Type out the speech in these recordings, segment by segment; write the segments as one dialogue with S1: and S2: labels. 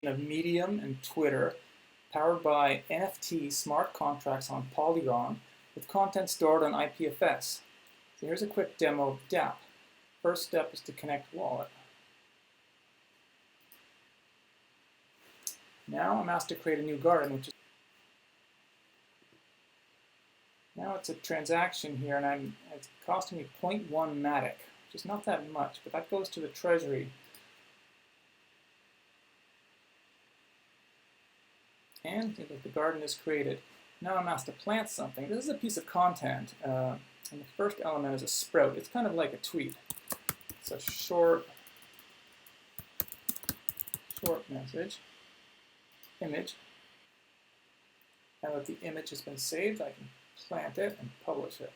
S1: of Medium and Twitter, powered by NFT smart contracts on Polygon, with content stored on IPFS. So here's a quick demo of DApp. First step is to connect wallet. Now I'm asked to create a new garden, which is now it's a transaction here, and it's costing me 0.1 Matic, which is not that much, but that goes to the treasury. And the garden is created. Now I'm asked to plant something. This is a piece of content, and the first element is a sprout. It's kind of like a tweet. It's a short message, image. Now that the image has been saved, I can plant it and publish it.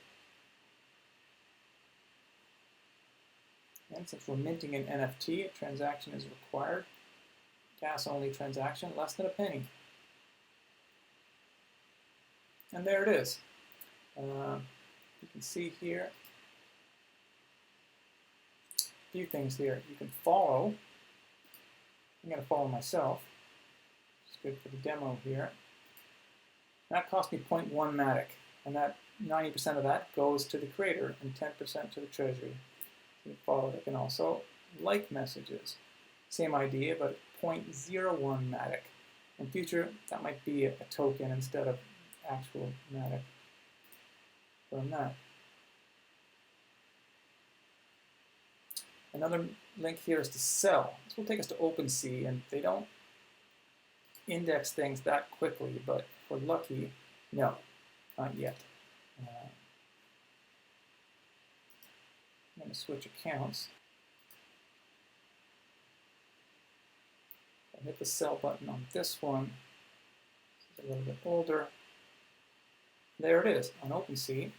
S1: And since we're minting an NFT, a transaction is required. Gas-only transaction, less than a penny. And there it is. You can see here a few things here. You can follow. I'm going to follow myself. It's good for the demo here. That cost me 0.1 Matic, and that 90% of that goes to the creator and 10% to the treasury. You can follow. I can also like messages. Same idea, but 0.01 Matic. In future, that might be a token instead of actual Matic from that. Another link here is to sell. This will take us to OpenSea, and they don't index things that quickly, but if we're lucky, no, not yet. I'm going to switch accounts. I'll hit the sell button on this one. It's a little bit older. There it is on OpenSea.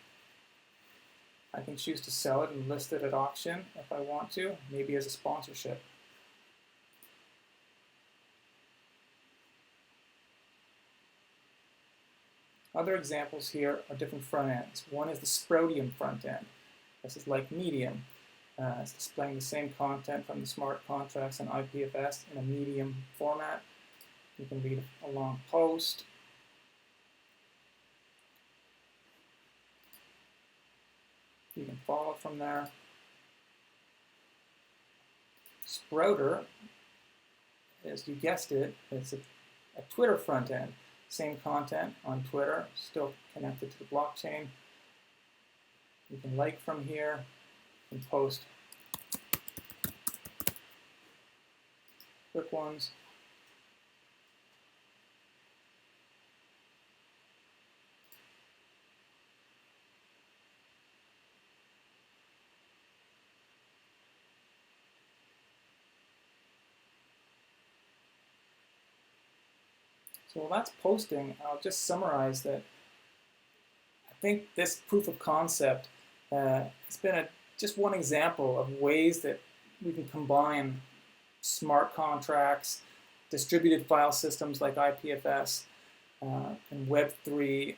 S1: I can choose to sell it and list it at auction if I want to, maybe as a sponsorship. Other examples here are different front ends. One is the Sproutium front end. This is like Medium. It's displaying the same content from the smart contracts and IPFS in a Medium format. You can read a long post. You can follow from there. Sprouter, as you guessed it, it's a Twitter front end. Same content on Twitter, still connected to the blockchain. You can like from here, you can post quick ones. So while that's posting, I'll just summarize that I think this proof of concept has been just one example of ways that we can combine smart contracts, distributed file systems like IPFS, and Web3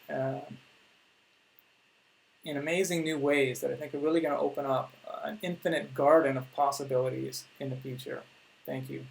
S1: in amazing new ways that I think are really going to open up an infinite garden of possibilities in the future. Thank you.